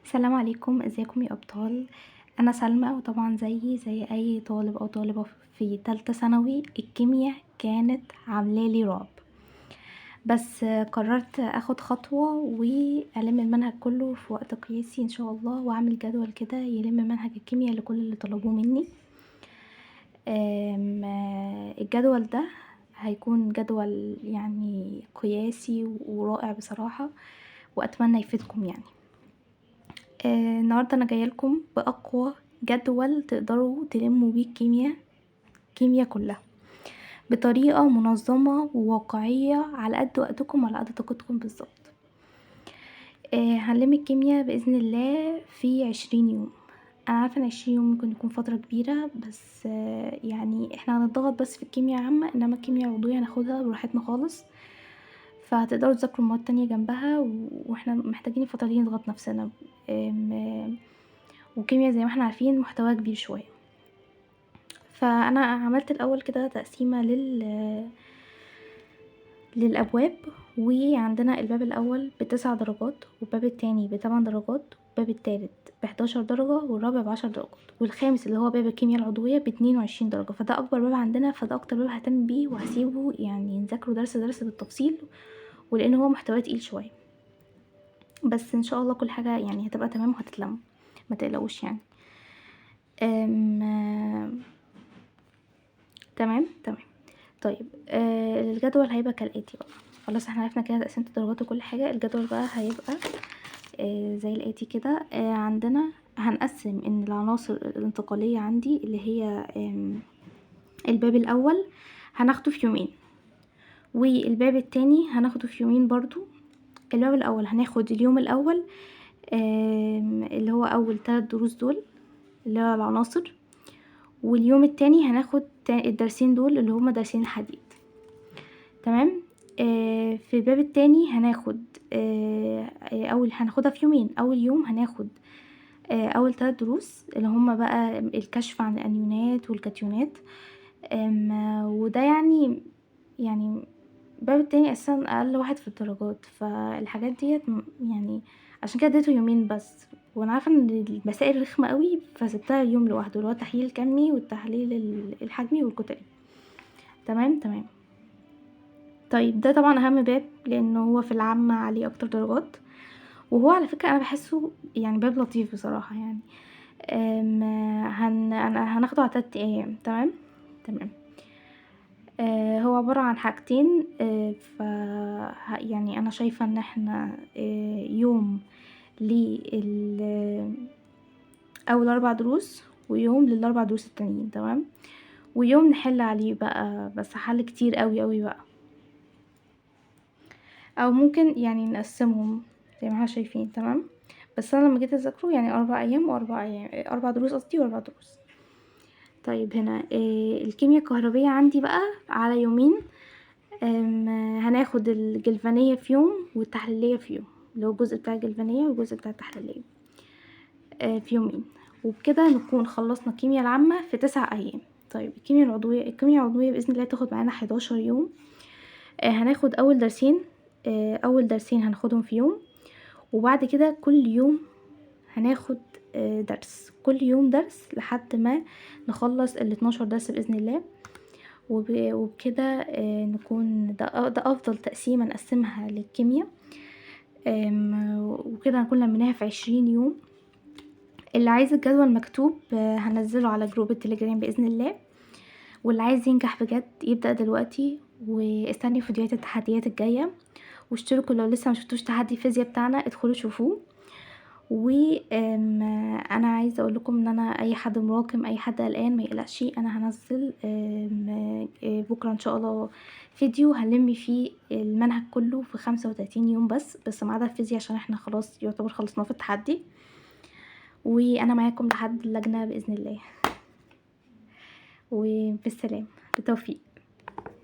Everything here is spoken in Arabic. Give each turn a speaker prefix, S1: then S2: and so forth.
S1: السلام عليكم، ازيكم يا ابطال؟ انا سلمى، وطبعا زي اي طالب او طالبه في تالتة ثانوي الكيمياء كانت عاملالي رعب. بس قررت اخد خطوه والم المنهج كله في وقت قياسي ان شاء الله، واعمل جدول كده يلم منهج الكيمياء لكل اللي طلبوه مني. الجدول ده هيكون جدول يعني قياسي ورائع بصراحه، واتمنى يفيدكم يعني. النهارده انا جايه لكم باقوى جدول تقدروا تلموا بيه الكيمياء كلها بطريقه منظمه وواقعيه على قد وقتكم وعلى قد طاقتكم بالظبط. هنلم الكيمياء باذن الله في 20 يوم. انا عارفه ان 20 يوم ممكن يكون فتره كبيره، بس يعني احنا هنضغط بس في الكيمياء عامه، انما الكيمياء العضويه هناخدها براحتنا خالص، فهتقدروا تذاكروا مواد تانية جنبها، واحنا محتاجين الفتره دي نضغط نفسنا. وكيمياء زي ما احنا عارفين محتواها كبير شويه. فانا عملت الاول كده تقسيمه للابواب، وعندنا الباب الاول ب9 درجات، والباب التاني ب8 درجات، والباب التالت ب11 درجه، والرابع ب10 درجات، والخامس اللي هو باب الكيمياء العضويه ب22 درجه. فده اكبر باب عندنا، فده اكتر باب ههتم بيه وهسيبه يعني نذاكره درس بالتفصيل، ولان هو محتواه تقيل شويه. بس ان شاء الله كل حاجه يعني هتبقى تمام وهتتلم، ما تقلقوش يعني. تمام. طيب الجدول هيبقى كالاتي بقى. خلاص احنا عرفنا كده تقسيمة الدرجات وكل حاجة. الجدول بقى هيبقى زي الاتي كده. عندنا هنقسم ان العناصر الانتقالية عندي اللي هي الباب الاول هناخده في يومين، والباب التاني هناخده في يومين برضو. الباب الاول هناخد اليوم الاول اللي هو اول 3 دروس دول اللي هو العناصر، واليوم التاني هناخد الدرسين دول اللي هما درسين الحديد. تمام. في الباب التاني هناخد هناخدها في يومين. اول يوم هناخد اول 3 دروس اللي هما بقى الكشف عن الانيونات والكاتيونات، وده يعني الباب التاني اساسا اقل واحد في الدرجات، فالحاجات ديت يعني عشان كده اديته يومين بس. وانا عارفه ان المسائل رخمه قوي، فسبتها يوم لوحده اللي هو التحليل الكمي والتحليل الحجمي والكتلي. تمام. طيب ده طبعا اهم باب لانه هو في العامة عليه اكتر درجات، وهو على فكرة انا بحسه يعني باب لطيف بصراحة يعني. هناخده على 3 ايام. تمام. هو عبارة عن حاجتين. يعني انا شايفة ان احنا يوم اول 4 دروس، ويوم لل4 دروس التانيين. تمام. ويوم نحل عليه بقى، بس حل كتير قوي بقى، او ممكن يعني نقسمهم زي ما احنا شايفين. تمام. بس انا لما جيت اذاكره يعني 4 ايام و4 ايام، 4 دروس قصدي و4 دروس. طيب هنا الكيمياء الكهربية عندي بقى على يومين. هناخد الجلفانية في يوم والتحليلية في يوم، اللي هو الجزء بتاع الجلفانية والجزء بتاع التحليلية في يومين، وبكده نكون خلصنا الكيمياء العامة في 9 ايام. طيب الكيمياء العضوية بإذن الله تاخد معانا 11 يوم. هناخد اول درسين هناخدهم في يوم، وبعد كده كل يوم هناخد درس، كل يوم درس لحد ما نخلص ال12 درس بإذن الله. وبكده نكون ده افضل تقسيمة نقسمها للكيمياء. وكده هنكون لميناها في 20 يوم. اللي عايز الجدول مكتوب هنزله على جروب التليجرام بإذن الله، واللي عايز ينجح بجد يبدأ دلوقتي، واستني فيديوهات التحديات الجاية، واشتركوا لو لسه ما شفتوش تحدي الفيزياء بتاعنا ادخلوا شوفوه. انا عايزه اقول لكم ان انا اي حد مراكم اي حد قلقان ما يقلقش، انا هنزل بكره ان شاء الله فيديو هنلم فيه المنهج كله في 35 يوم بس ما عدا الفيزياء عشان احنا خلاص يعتبر خلصناه في التحدي. وانا معاكم لحد اللجنه باذن الله، وبالسلام بالتوفيق.